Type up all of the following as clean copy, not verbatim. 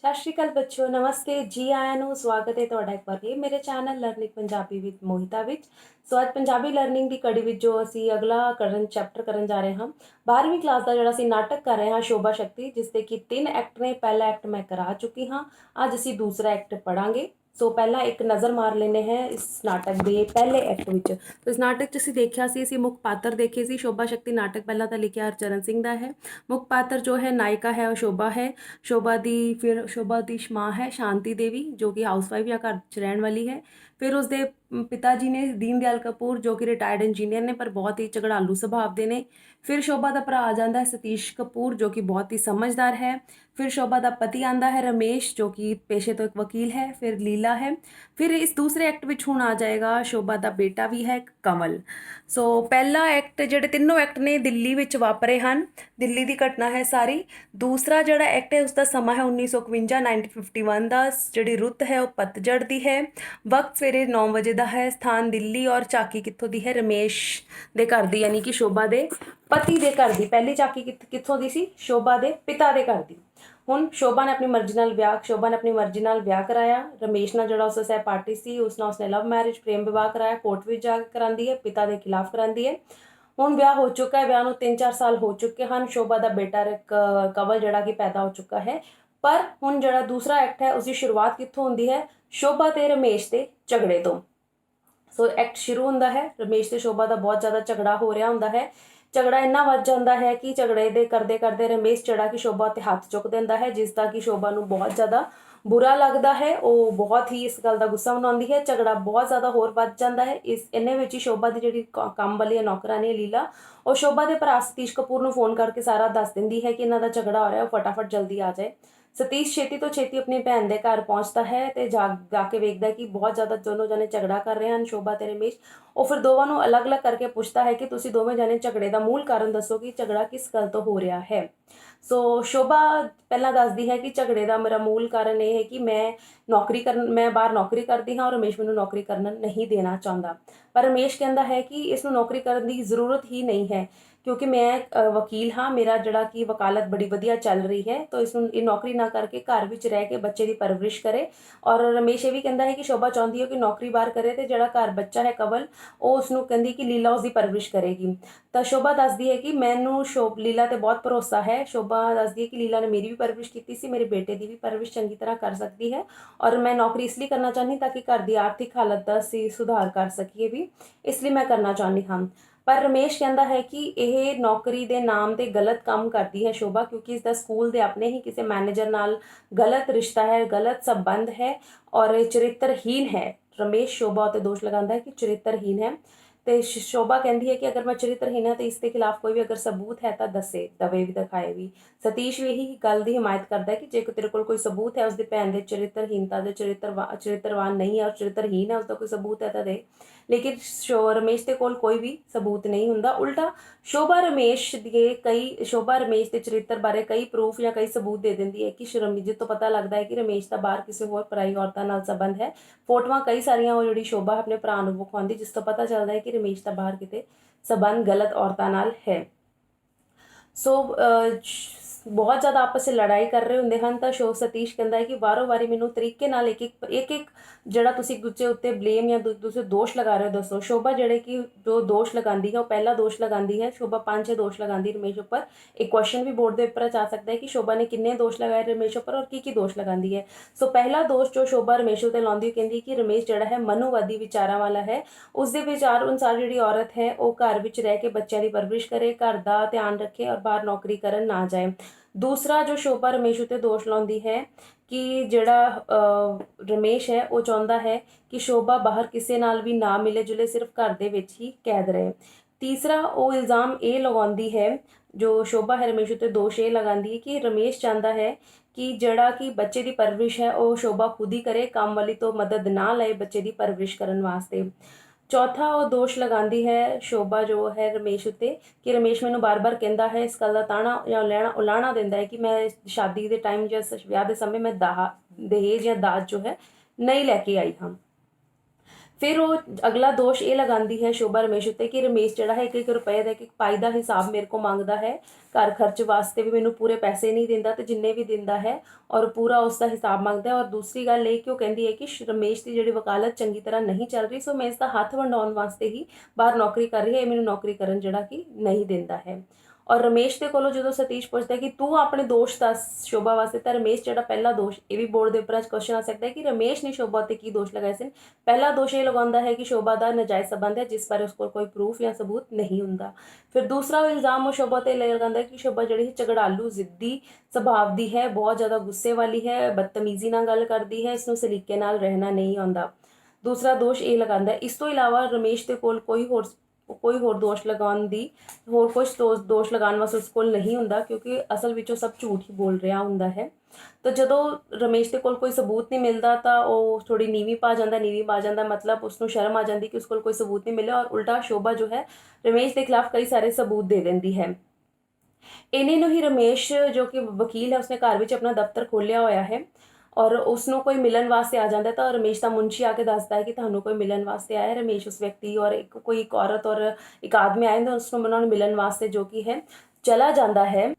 ਸਤਿ ਸ਼੍ਰੀ ਅਕਾਲ ਬੱਚਿਓ, ਨਮਸਤੇ, ਜੀ ਆਇਆਂ ਨੂੰ। ਸਵਾਗਤ ਹੈ ਤੁਹਾਡਾ ਇੱਕ ਵਾਰ ਫਿਰ ਮੇਰੇ channel learning Punjabi with Mohita ਵਿੱਚ। ਸੋ ਅੱਜ ਪੰਜਾਬੀ ਲਰਨਿੰਗ ਦੀ ਕੜੀ ਵਿੱਚ ਜੋ ਅਸੀਂ ਅਗਲਾ ਚੈਪਟਰ ਕਰਨ ਜਾ ਰਹੇ ਹਾਂ, 12ਵੀਂ ਕਲਾਸ ਦਾ ਜਿਹੜਾ ਅਸੀਂ ਨਾਟਕ ਕਰ ਰਹੇ ਹਾਂ ਸ਼ੋਭਾ ਸ਼ਕਤੀ, ਜਿਸ ਦੇ ਕਿ 3 ਐਕਟ ਨੇ। ਪਹਿਲਾ ਐਕਟ ਮੈਂ ਕਰਾ ਚੁੱਕੀ ਹਾਂ, ਅੱਜ ਅਸੀਂ ਦੂਸਰਾ ਐਕਟ ਪੜਾਂਗੇ। ਸੋ ਪਹਿਲਾਂ ਇੱਕ ਨਜ਼ਰ ਮਾਰ ਲੈਂਦੇ ਹੈ ਇਸ ਨਾਟਕ ਦੇ ਪਹਿਲੇ ਐਕਟ ਵਿੱਚ। तो इस नाटक 'ਚ ਅਸੀਂ ਦੇਖਿਆ ਸੀ, ਅਸੀਂ ਮੁੱਖ ਪਾਤਰ ਦੇਖੇ ਸੀ। ਸ਼ੋਭਾ ਸ਼ਕਤੀ ਨਾਟਕ ਪਹਿਲਾਂ ਤਾਂ ਲਿਖਿਆ ਹਰਚਰਨ ਸਿੰਘ ਦਾ ਹੈ। ਮੁੱਖ ਪਾਤਰ ਜੋ ਹੈ ਨਾਇਕਾ ਹੈ ਉਹ ਸ਼ੋਭਾ ਹੈ। ਸ਼ੋਭਾ ਦੀ ਮਾਂ ਹੈ ਸ਼ਾਂਤੀ ਦੇवी, ਜੋ कि ਹਾਊਸਵਾਈਫ ਜਾਂ ਘਰ 'ਚ ਰਹਿਣ ਵਾਲੀ ਹੈ। ਫਿਰ ਉਸਦੇ ਪਿਤਾ ਜੀ ਨੇ ਦੀਨ ਦਿਆਲ ਕਪੂਰ, ਜੋ ਕਿ ਰਿਟਾਇਰਡ ਇੰਜੀਨੀਅਰ ਨੇ ਪਰ ਬਹੁਤ ਹੀ ਝਗੜਾਲੂ ਸੁਭਾਅ ਦੇ ਨੇ। ਫਿਰ ਸ਼ੋਭਾ ਦਾ ਭਰਾ ਆ ਜਾਂਦਾ ਹੈ ਸਤੀਸ਼ ਕਪੂਰ, ਜੋ ਕਿ ਬਹੁਤ ਹੀ ਸਮਝਦਾਰ ਹੈ। ਫਿਰ ਸ਼ੋਭਾ ਦਾ ਪਤੀ ਆਂਦਾ ਹੈ ਰਮੇਸ਼, ਜੋ ਕਿ ਪੇਸ਼ੇ ਤੋਂ ਇੱਕ ਵਕੀਲ ਹੈ। ਫਿਰ ਲੀਲਾ ਹੈ। ਫਿਰ ਇਸ ਦੂਸਰੇ ਐਕਟ ਵਿੱਚ ਹੁਣ ਆ ਜਾਏਗਾ ਸ਼ੋਭਾ ਦਾ ਬੇਟਾ ਵੀ ਹੈ ਕਮਲ। ਸੋ ਪਹਿਲਾ ਐਕਟ, ਜਿਹੜੇ ਤਿੰਨੋਂ ਐਕਟ ਨੇ ਦਿੱਲੀ ਵਿੱਚ ਵਾਪਰੇ ਹਨ, ਦਿੱਲੀ ਦੀ ਘਟਨਾ ਹੈ ਸਾਰੀ। ਦੂਸਰਾ ਜਿਹੜਾ ਐਕਟ ਹੈ ਉਸਦਾ ਸਮਾਂ ਹੈ 1951 1951 ਦਾ। ਜਿਹੜੀ ਰੁੱਤ ਹੈ ਉਹ ਪਤਝੜ ਦੀ ਹੈ। ਵਕਤ ਸਵੇਰੇ 9 ਵਜੇ ਦਾ ਹੈ। ਸਥਾਨ ਦਿੱਲੀ। ਔਰ ਝਾਕੀ ਕਿੱਥੋਂ ਦੀ ਹੈ? ਰਮੇਸ਼ ਦੇ ਘਰ ਦੀ, ਯਾਨੀ ਕਿ ਸ਼ੋਭਾ ਦੇ ਪਤੀ ਦੇ ਘਰ ਦੀ। ਪਹਿਲੀ ਝਾਕੀ ਕਿੱਥੋਂ ਦੀ ਸੀ? ਸ਼ੋਭਾ ਦੇ ਪਿਤਾ ਦੇ ਘਰ ਦੀ। ਹੁਣ ਸ਼ੋਭਾ ਨੇ ਆਪਣੀ ਮਰਜ਼ੀ ਨਾਲ ਵਿਆਹ ਕਰਾਇਆ ਰਮੇਸ਼ ਨਾਲ, ਜਿਹੜਾ ਉਸ ਸਹਿਪਾਠੀ ਸੀ। ਉਸ ਨਾਲ ਉਸਨੇ ਲਵ ਮੈਰਿਜ, ਪ੍ਰੇਮ ਵਿਵਾਹ ਕਰਾਇਆ। ਕੋਰਟ ਵਿੱਚ ਜਾ ਕੇ ਕਰਾਉਂਦੀ ਹੈ, ਪਿਤਾ ਦੇ ਖਿਲਾਫ ਕਰਾਉਂਦੀ ਹੈ। ਹੁਣ ਵਿਆਹ ਹੋ ਚੁੱਕਾ ਹੈ, ਵਿਆਹ ਨੂੰ 3-4 ਸਾਲ ਹੋ ਚੁੱਕੇ ਹਨ। ਸ਼ੋਭਾ ਦਾ ਬੇਟਾ ਕਵਲ ਜਿਹੜਾ ਕਿ ਪੈਦਾ ਹੋ ਚੁੱਕਾ ਹੈ। ਪਰ ਹੁਣ ਜਿਹੜਾ ਦੂਸਰਾ ਐਕਟ ਹੈ ਉਸਦੀ ਸ਼ੁਰੂਆਤ ਕਿੱਥੋਂ ਹੁੰਦੀ ਹੈ? ਸ਼ੋਭਾ ਤੇ ਰਮੇਸ਼ ਦੇ ਝਗੜੇ ਤੋਂ। ਸੋ ਐਕਟ ਸ਼ੁਰੂ ਹੁੰਦਾ ਹੈ, ਰਮੇਸ਼ ਤੇ ਸ਼ੋਭਾ ਦਾ ਬਹੁਤ ਜ਼ਿਆਦਾ ਝਗੜਾ ਹੋ ਰਿਹਾ ਹੁੰਦਾ ਹੈ। ਝਗੜਾ ਇੰਨਾ ਵੱਧ ਜਾਂਦਾ ਹੈ ਕਿ ਝਗੜੇ ਦੇ ਕਰਦੇ ਕਰਦੇ ਰਮੇਸ਼ ਜਿਹੜਾ ਕਿ ਸ਼ੋਭਾ ਤੇ ਹੱਥ ਚੁੱਕ ਦਿੰਦਾ ਹੈ, ਜਿਸ ਦਾ ਕਿ ਸ਼ੋਭਾ ਨੂੰ ਬਹੁਤ ਜ਼ਿਆਦਾ ਬੁਰਾ ਲੱਗਦਾ ਹੈ। ਉਹ ਬਹੁਤ ਹੀ ਇਸ ਗੱਲ ਦਾ ਗੁੱਸਾ ਮਨਾਉਂਦੀ ਹੈ। ਝਗੜਾ ਬਹੁਤ ਜ਼ਿਆਦਾ ਹੋਰ ਵੱਧ ਜਾਂਦਾ ਹੈ। ਇੰਨੇ ਵਿੱਚ ਹੀ ਸ਼ੋਭਾ ਦੀ ਜਿਹੜੀ ਕੰਮ ਵਾਲੀ ਨੌਕਰਾਨੀ ਲੀਲਾ, ਉਹ ਸ਼ੋਭਾ ਦੇ ਭਰਾ ਸਤੀਸ਼ ਕਪੂਰ ਨੂੰ ਫੋਨ ਕਰਕੇ ਸਾਰਾ ਦੱਸ ਦਿੰਦੀ ਹੈ ਕਿ ਇਹਨਾਂ ਦਾ ਝਗੜਾ ਹੋ ਰਿਹਾ, ਉਹ ਫਟਾਫਟ ਜਲਦੀ ਆ ਜਾਏ। ਸਤੀਸ਼ ਛੇਤੀ ਤੋਂ ਛੇਤੀ ਆਪਣੀ ਭੈਣ ਦੇ ਘਰ ਪਹੁੰਚਦਾ ਹੈ ਤੇ ਜਾ ਕੇ ਵੇਖਦਾ ਕਿ ਬਹੁਤ ਜ਼ਿਆਦਾ ਦੋਨੋਂ ਜਣੇ ਝਗੜਾ ਕਰ ਰਹੇ ਹਨ, ਸ਼ੋਭਾ ਤੇ ਰਮੇਸ਼। ਉਹ ਫਿਰ ਦੋਵਾਂ ਨੂੰ ਅਲੱਗ-ਅਲੱਗ ਕਰਕੇ ਪੁੱਛਦਾ ਹੈ ਕਿ ਤੁਸੀਂ ਦੋਵੇਂ ਜਣੇ ਝਗੜੇ ਦਾ ਮੂਲ ਕਾਰਨ ਦੱਸੋ ਕਿ ਝਗੜਾ ਕਿਸ ਗੱਲ ਤੋਂ ਹੋ ਰਿਹਾ ਹੈ। ਸੋ ਸ਼ੋਭਾ ਪਹਿਲਾਂ ਦੱਸਦੀ ਹੈ ਕਿ ਝਗੜੇ ਦਾ ਮੇਰਾ ਮੂਲ ਕਾਰਨ ਇਹ ਹੈ ਕਿ ਮੈਂ ਬਾਹਰ ਨੌਕਰੀ ਕਰਦੀ ਹਾਂ ਔਰ ਰਮੇਸ਼ ਮੈਨੂੰ ਨੌਕਰੀ ਕਰਨ ਨਹੀਂ ਦੇਣਾ ਚਾਹੁੰਦਾ। ਪਰ ਰਮੇਸ਼ ਕਹਿੰਦਾ ਹੈ ਕਿ ਇਸ ਨੂੰ ਨੌਕਰੀ ਕਰਨ ਦੀ ਜ਼ਰੂਰਤ ਹੀ ਨਹੀਂ ਹੈ, ਕਿਉਂਕਿ ਮੈਂ ਵਕੀਲ ਹਾਂ, ਮੇਰਾ ਜਿਹੜਾ ਕਿ ਵਕਾਲਤ ਬੜੀ ਵਧੀਆ ਚੱਲ ਰਹੀ ਹੈ। ਤਾਂ ਇਸ ਨੂੰ ਇਹ ਨੌਕਰੀ ਨਾ ਕਰਕੇ ਘਰ ਵਿੱਚ ਰਹਿ ਕੇ ਬੱਚੇ ਦੀ ਪਰਵਰਿਸ਼ ਕਰੇ। ਔਰ ਰਮੇਸ਼ ਇਹ ਵੀ ਕਹਿੰਦਾ ਹੈ ਕਿ ਸ਼ੋਭਾ ਚਾਹੁੰਦੀ ਹੈ ਕਿ ਨੌਕਰੀ ਬਾਹਰ ਕਰੇ ਤੇ ਜਿਹੜਾ ਘਰ ਬੱਚਾ ਹੈ ਕਵਲ, ਉਹ ਉਸਨੂੰ ਕਹਿੰਦੀ ਕਿ ਲੀਲਾ ਉਸਦੀ ਪਰਵਰਿਸ਼ ਕਰੇਗੀ। ਤਾਂ ਸ਼ੋਭਾ ਦੱਸਦੀ ਹੈ ਕਿ ਮੈਨੂੰ ਲੀਲਾ ਤੇ ਬਹੁਤ ਭਰੋਸਾ ਹੈ। ਸ਼ੋਭਾ ਦੱਸਦੀ ਹੈ ਕਿ ਲੀਲਾ ਨੇ ਮੇਰੀ ਵੀ ਪਰਵਰਿਸ਼ ਕੀਤੀ ਸੀ, ਮੇਰੇ ਬੇਟੇ ਦੀ ਵੀ ਪਰਵਰਿਸ਼ ਚੰਗੀ ਤਰ੍ਹਾਂ ਕਰ ਸਕਦੀ ਹੈ। ਔਰ ਮੈਂ ਨੌਕਰੀ ਇਸ ਲਈ ਕਰਨਾ ਚਾਹੁੰਦੀ ਤਾਂ ਕਿ ਘਰ ਦੀ ਆਰਥਿਕ ਹਾਲਤ ਦਾ ਅਸੀਂ ਸੁਧਾਰ ਕਰ ਸਕੀਏ ਵੀ, ਇਸ ਲਈ ਮੈਂ ਕਰਨਾ ਚਾਹੁੰਦੀ ਹਾਂ। ਪਰ ਰਮੇਸ਼ ਕਹਿੰਦਾ ਹੈ ਕਿ ਇਹ ਨੌਕਰੀ ਦੇ ਨਾਮ ਤੇ ਗਲਤ ਕੰਮ ਕਰਦੀ ਹੈ ਸ਼ੋਭਾ, ਕਿਉਂਕਿ ਇਸ ਦਾ ਸਕੂਲ ਦੇ ਆਪਣੇ ਹੀ ਕਿਸੇ ਮੈਨੇਜਰ ਨਾਲ ਗਲਤ ਰਿਸ਼ਤਾ ਹੈ, ਗਲਤ ਸੰਬੰਧ ਹੈ ਔਰ ਇਹ ਚਰਿੱਤਰਹੀਨ ਹੈ। ਰਮੇਸ਼ ਸ਼ੋਭਾ ਉੱਤੇ ਦੋਸ਼ ਲਗਾਉਂਦਾ ਹੈ ਕਿ ਚਰਿੱਤਰਹੀਨ ਹੈ। ਤੇ ਸ਼ੋਭਾ ਕਹਿੰਦੀ ਹੈ ਕਿ ਅਗਰ ਮੈਂ ਚਰਿੱਤਰਹੀਨ ਹਾਂ ਤੇ ਇਸ ਦੇ ਖਿਲਾਫ ਕੋਈ ਵੀ ਅਗਰ ਸਬੂਤ ਹੈ ਤਾਂ ਦਵੇ ਵੀ, ਦਿਖਾਏ ਵੀ। ਸਤੀਸ਼ ਵੀ ਇਹੀ ਗੱਲ ਦੀ ਹਮਾਇਤ ਕਰਦਾ ਹੈ ਕਿ ਜੇ ਤੇਰੇ ਕੋਲ ਕੋਈ ਸਬੂਤ ਹੈ ਉਸਦੀ ਭੈਣ ਦੇ ਚਰਿੱਤਰਹੀਨਤਾ ਦੇ, ਚਰਿੱਤਰਵਾਨ ਨਹੀਂ ਹੈ ਔਰ ਚਰਿੱਤਰਹੀਨ ਹੈ, ਉਸਦਾ ਕੋਈ ਸਬੂਤ ਹੈ ਤਾਂ ਦੇ। ਲੇਕਿਨ ਰਮੇਸ਼ ਦੇ ਕੋਲ ਕੋਈ ਵੀ ਸਬੂਤ ਨਹੀਂ ਹੁੰਦਾ। ਉਲਟਾ ਸ਼ੋਭਾ ਰਮੇਸ਼ ਦੇ ਚਰਿੱਤਰ ਬਾਰੇ ਕਈ ਪ੍ਰੂਫ ਜਾਂ ਕਈ ਸਬੂਤ ਦੇ ਦਿੰਦੀ ਹੈ ਕਿ ਜਿਸ ਤੋਂ ਪਤਾ ਲੱਗਦਾ ਹੈ ਕਿ ਰਮੇਸ਼ ਦਾ ਬਾਹਰ ਕਿਸੇ ਹੋਰ ਪਰਾਈ ਔਰਤਾਂ ਨਾਲ ਸੰਬੰਧ ਹੈ। ਫੋਟੋਆਂ ਕਈ ਸਾਰੀਆਂ ਉਹ ਜਿਹੜੀ ਸ਼ੋਭਾ ਆਪਣੇ ਭਰਾ ਨੂੰ ਵਿਖਾਉਂਦੀ, ਜਿਸ ਤੋਂ ਪਤਾ ਚੱਲਦਾ ਹੈ ਕਿ ਰਮੇਸ਼ ਦਾ ਬਾਹਰ ਕਿਤੇ ਸੰਬੰਧ ਗਲਤ ਔਰਤਾਂ ਨਾਲ ਹੈ। ਸੋ ਬਹੁਤ ਜ਼ਿਆਦਾ ਆਪਸ 'ਚ ਲੜਾਈ ਕਰ ਰਹੇ ਹੁੰਦੇ ਹਨ। ਤਾਂ ਸਤੀਸ਼ ਕਹਿੰਦਾ ਹੈ ਕਿ ਵਾਰੀ ਮੈਨੂੰ ਤਰੀਕੇ ਨਾਲ ਇੱਕ ਜਿਹੜਾ ਤੁਸੀਂ ਦੂਜੇ ਉੱਤੇ ਬਲੇਮ ਜਾਂ ਦੂਸਰੇ ਦੋਸ਼ ਲਗਾ ਰਹੇ ਹੋ ਦੱਸੋ। ਸ਼ੋਭਾ ਜਿਹੜੇ ਕਿ ਜੋ ਦੋਸ਼ ਲਗਾਉਂਦੀ ਹੈ, ਉਹ ਪਹਿਲਾ ਦੋਸ਼ ਲਗਾਉਂਦੀ ਹੈ ਸ਼ੋਭਾ 5-6 ਦੋਸ਼ ਲਗਾਉਂਦੀ ਰਮੇਸ਼ ਉੱਪਰ। ਇੱਕ ਕੁਐਸਚਨ ਵੀ ਬੋਰਡ ਦੇ ਉੱਪਰ ਆ ਸਕਦਾ ਹੈ ਕਿ ਸ਼ੋਭਾ ਨੇ ਕਿੰਨੇ ਦੋਸ਼ ਲਗਾਏ ਰਮੇਸ਼ ਉੱਪਰ ਔਰ ਕੀ ਦੋਸ਼ ਲਗਾਉਂਦੀ ਹੈ। ਸੋ ਪਹਿਲਾ ਦੋਸ਼ ਜੋ ਸ਼ੋਭਾ ਰਮੇਸ਼ ਉੱਤੇ ਲਾਉਂਦੀ, ਕਹਿੰਦੀ ਕਿ ਰਮੇਸ਼ ਜਿਹੜਾ ਹੈ ਮਨੋਵਾਦੀ ਵਿਚਾਰਾਂ ਵਾਲਾ ਹੈ। ਉਸਦੇ ਵਿਚਾਰ ਅਨੁਸਾਰ ਜਿਹੜੀ ਔਰਤ ਹੈ ਉਹ ਘਰ ਵਿੱਚ ਰਹਿ ਕੇ ਬੱਚਿਆਂ ਦੀ ਪਰਵਰਿਸ਼ ਕਰੇ, ਘਰ ਦਾ ਧਿਆਨ ਰੱਖੇ ਔਰ ਬਾਹਰ ਨੌਕਰੀ ਕਰਨ ਨਾ ਜਾਏ। ਦੂਸਰਾ ਜੋ ਸ਼ੋਭਾ ਰਮੇਸ਼ ਉੱਤੇ ਦੋਸ਼ ਲਾਉਂਦੀ ਹੈ ਕਿ ਜਿਹੜਾ ਰਮੇਸ਼ ਹੈ ਉਹ ਚਾਹੁੰਦਾ ਹੈ ਕਿ ਸ਼ੋਭਾ ਬਾਹਰ ਕਿਸੇ ਨਾਲ ਵੀ ਨਾ ਮਿਲੇ ਜੁਲੇ, ਸਿਰਫ ਘਰ ਦੇ ਵਿੱਚ ਹੀ ਕੈਦ ਰਹੇ। ਤੀਸਰਾ ਉਹ ਇਲਜ਼ਾਮ ਇਹ ਲਗਾਉਂਦੀ ਹੈ, ਜੋ ਸ਼ੋਭਾ ਹੈ ਰਮੇਸ਼ ਉੱਤੇ ਦੋਸ਼ ਇਹ ਲਗਾਉਂਦੀ ਹੈ ਕਿ ਰਮੇਸ਼ ਚਾਹੁੰਦਾ ਹੈ ਕਿ ਜਿਹੜਾ ਕਿ ਬੱਚੇ ਦੀ ਪਰਵਰਿਸ਼ ਹੈ ਉਹ ਸ਼ੋਭਾ ਖੁਦ ਹੀ ਕਰੇ, ਕੰਮ ਵਾਲੀ ਤੋਂ ਮਦਦ ਨਾ ਲਏ ਬੱਚੇ ਦੀ ਪਰਵਰਿਸ਼ ਕਰਨ ਵਾਸਤੇ। ਚੌਥਾ ਉਹ ਦੋਸ਼ ਲਗਾਉਂਦੀ ਹੈ ਸ਼ੋਭਾ ਜੋ ਹੈ ਰਮੇਸ਼ ਉੱਤੇ ਕਿ ਰਮੇਸ਼ ਮੈਨੂੰ ਬਾਰ-ਬਾਰ ਕਹਿੰਦਾ ਹੈ, ਇਸ ਗੱਲ ਦਾ ਤਾਣਾ ਜਾਂ ਉਲਾਣਾ ਦਿੰਦਾ ਹੈ ਕਿ ਮੈਂ ਸ਼ਾਦੀ ਦੇ ਟਾਈਮ ਜਾਂ ਵਿਆਹ ਦੇ ਸਮੇਂ ਮੈਂ ਦਹੇਜ ਜਾਂ ਦਾਜ ਜੋ ਹੈ ਨਹੀਂ ਲੈ ਕੇ ਆਈ ਹਾਂ। फिर वो अगला दोष ये लगाती है शोभा रमेश उत्ते कि रमेश जिहड़ा है 1-1 रुपए का 1 पाई का हिसाब मेरे को मंगता है, घर खर्च वास्ते भी मैनू पूरे पैसे नहीं दिंदा ते जिन्ने भी दिंदा है और पूरा उसका हिसाब मंगता है। और दूसरी गल ये कि वो कहती है कि रमेश की जिहड़ी वकालत चंगी तरह नहीं चल रही, सो मैं इसका हथ वंडाउण वास्ते ही बाहर नौकरी कर रही है, ये मैनू नौकरी करन जिहड़ा कि नहीं दिंदा है। और रमेश के कोलों जो सतीश पूछता है कि तू अपने दोष दस शोभा वास्ते, तो रमेश जो पहला दोष ये भी बोर्ड के उपर क्वेश्चन आ सकता है कि रमेश ने शोभा उत्ते की दोष लगाए सन। पहला दोष ये लगाता है कि शोभा का नजायज़ संबंध है जिस पर उसको कोई प्रूफ या सबूत नहीं होंगे। फिर दूसरा इल्ज़ाम वो शोभा उत्ते लगाता है कि शोभा जी झगड़ालू जिद्दी सुभाव की है, बहुत ज़्यादा गुस्से वाली है, बदतमीजी नाल गल करती है, इसनों सलीके नाल रहना नहीं आता। दूसरा दोष ये लगाता है। इस तो इलावा रमेश के कोल कोई होर दोष लगाने की होर कुछ दोष लगाने वास्ते उस कोल नहीं होंदा, क्योंकि असल विचों सब झूठ ही बोल रहा होंदा है। तो जदों रमेश के कोल कोई सबूत नहीं मिलता तो वो थोड़ी नीवी पा जाता मतलब उसको शर्म आ जाती कि उस कोल कोई सबूत नहीं मिले, और उल्टा शोभा जो है रमेश के खिलाफ कई सारे सबूत दे देती है। इन्हें ही रमेश जो कि वकील है उसने घर में अपना दफ्तर खोलिया होया है और उसनों कोई मिलन वास्ते आ जाता है, तो रमेश का मुंशी आके दसदा है कि थानू कोई मिलन वास्ते आया है। रमेश उस व्यक्ति और एक औरत और एक आदमी आए तो उसनों उन्होंने मिलन वास्ते जो कि है चला जाता है।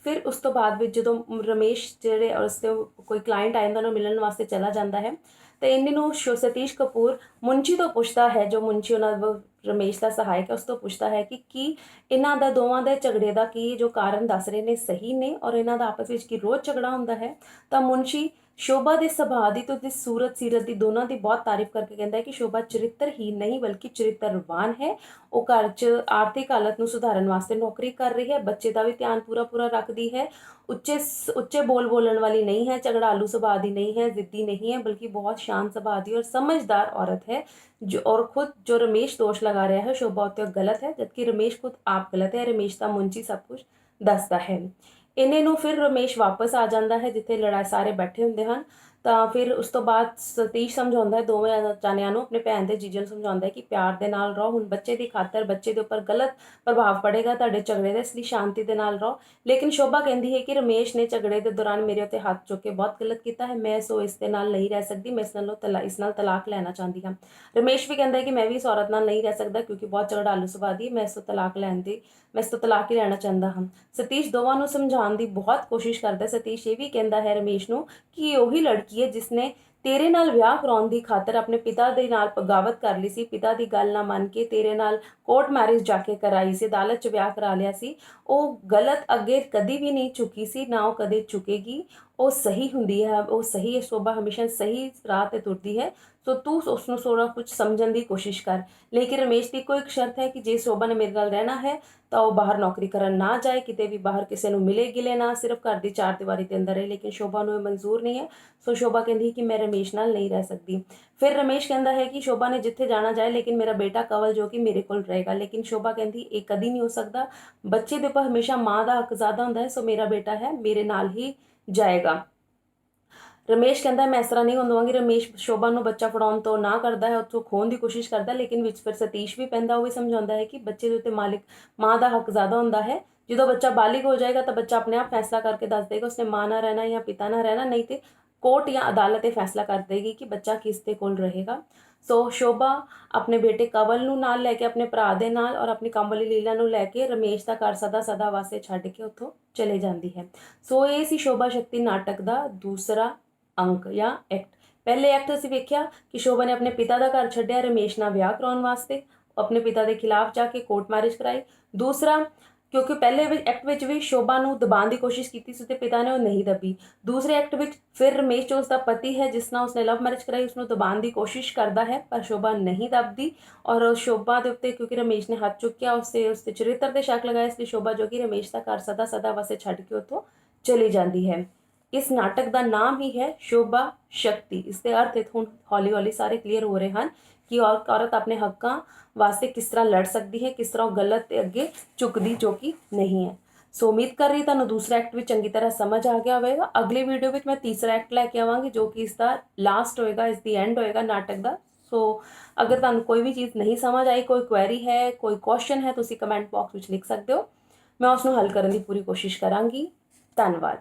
फिर उस तो बाद जो रमेश जेडे और उससे कोई क्लाइंट आ जाता मिलन वास्ते चला जाता है, तो इन्हों सतीश कपूर मुंशी तो पूछता है, जो मुंशी उन्होंने रमेश का सहायक है उस तो पूछता है कि इन्हों का दोवों के झगड़े का की जो कारण दस रहे ने सही ने और इन्हों का आपस में की रोज़ झगड़ा होंदा है। तो मुंशी शोभा के सुभाव की तो जिस सूरत सीरत की दोनों की बहुत तारीफ करके कहता है कि शोभा चरित्रहीन नहीं बल्कि चरित्रवान है। वो घर च आर्थिक हालत को सुधारन वास्ते नौकरी कर रही है, बच्चे का भी ध्यान पूरा पूरा रखती है, उच्चे बोल बोलन वाली नहीं है, झगड़ालू सुभाव की नहीं है, जिद्दी नहीं है, बल्कि बहुत शांत सुभाव की और समझदार औरत है। जो और खुद जो रमेश दोष लगा रहा है शोभा उत्ते गलत है, जबकि रमेश खुद आप गलत है। रमेश का मुंशी सब कुछ दसदा है। इन्हें फिर रमेश वापस आ जाता है जिथे लड़ाई सारे बैठे होंगे हैं। तो फिर उस तो बाद सतीश समझाता है दोवें जानियां नूं, अपने भैन के जीजे समझाता है कि प्यार के नाल रहो, हुण बच्चे की खातर बच्चे के उपर गलत प्रभाव पड़ेगा तुहाडे झगड़े का, इसलिए शांति के नाल रहो। लेकिन शोभा कहती है कि रमेश ने झगड़े के दौरान मेरे उत्ते हाथ चुक के बहुत गलत किया है, मैं सो इस नाल नहीं रह सकती, मैं इस नाल तलाक लेना चाहती हाँ। रमेश भी कहता है कि मैं भी इस औरत नाल नहीं रह सकता क्योंकि बहुत झगड़ालू सुभाव दी, मैं इसको तलाक ही लेना चाहता हाँ। सतीश दोवां नूं समझाउण की बहुत कोशिश करता है। सतीश ये भी कहता है रमेश नूं कि वही लड़की है जिसने तेरे नाल विआह कराउण दी खातर अपने पिता दे नाल बगावत कर ली सी, पिता की गल ना मन के तेरे नाल कोर्ट मैरिज जाके कराई सी, अदालत च विआह करा लिया सी। वो गलत अगे कदी भी नहीं चुकी सी, ना वो कदे चुकेगी। वो सही हुंदी है, वो सही है, शोभा हमेशा सही राह ते तुरदी है। सो तू उसनों थोड़ा कुछ समझण की कोशिश कर। लेकिन रमेश की कोई एक शर्त है कि जे शोभा ने मेरे नाल रहना है तो वह बाहर नौकरी करन ना जाए, किते भी बाहर किसी को मिले गिले ना, सिर्फ घर की चार दीवारी के अंदर रहे। लेकिन शोभा नूं मंजूर नहीं है। सो शोभा कहती है कि मैं रमेश नाल नहीं रह सकती। फिर रमेश कहता है कि शोभा ने जिथे जाना जाए लेकिन मेरा बेटा कंवल जो कि मेरे को रहेगा। लेकिन शोभा कहती ये कदी नहीं हो सकता, बच्चे के उपर हमेशा माँ का हक ज़्यादा होंदा है। सो मेरा बेटा है मेरे नाल ही जाएगा। रमेश कहता है मैं इस तरह नहीं होने दूंगी। रमेश शोभा नूं बच्चा फड़ाउण तो ना करता है, उत्थों खोण की कोशिश करता है, लेकिन विच फिर सतीश भी पैंदा, वो भी समझाता है कि बच्चे के उत्ते मालिक माँ का हक ज़्यादा होंदा है। जो बच्चा बालिग हो जाएगा तो बच्चा अपने आप फैसला करके दस देगा उसने माँ ना रहना या पिता ना रहना, नहीं तो कोर्ट या अदालत ये फैसला कर देगी कि बच्चा किसके कोल रहेगा। सो शोभा अपने बेटे कंवल नूं नाल लैके अपने भरा दे नाल और अपनी काम वाली लीला नूं लैके रमेश का घर सदा सदा वास्ते छड्ड के उत्थों चले जाती है। सो ये सी शोभा शक्ति नाटक का दूसरा अंक या एक्ट। पहले एक्ट असीं वेख्या कि शोभा ने अपने पिता का घर छड्डिया रमेश नाल विआह कराउण वास्ते, अपने पिता के खिलाफ जाके कोर्ट मैरिज कराई। दूसरा क्योंकि पहले एक्ट विच भी शोभा नूं दबाउण की कोशिश की सी उसके पिता ने, वो नहीं दबी। दूसरे एक्ट विच फिर रमेश जो उसका पति है जिस नाल उसने लव मैरिज कराई उसनूं दबाउण की कोशिश करता है, पर शोभा नहीं दबदी। और शोभा के उत्ते क्योंकि रमेश ने हाथ चुकिया उसके चरित्र पर शक लगाया, इसलिए शोभा जो कि रमेश का घर सदा सदा वास्ते छड्ड के उत्थों चली जाती है। इस नाटक का नाम ही है शोभा शक्ति। इसके अर्थ इत्थों हौली हौली सारे क्लीयर हो रहे हैं कि औरत अपने हकों वास्ते किस तरह लड़ सकती है, किस तरह गलत के अगे झुकदी जो कि नहीं है। सो उम्मीद कर रही तुहानूं दूसरा एक्ट भी चंगी तरह समझ आ गया होगा। अगली वीडियो में मैं तीसरा एक्ट लैके आवांगी जो कि इसका लास्ट होएगा, इस दी एंड होएगा नाटक का। सो अगर तुहानूं कोई भी चीज़ नहीं समझ आई, कोई क्वेरी है, कोई क्वेश्चन है, तुसीं कमेंट बॉक्स में लिख सकते हो, मैं उसनूं हल करने की पूरी कोशिश करांगी। धन्यवाद।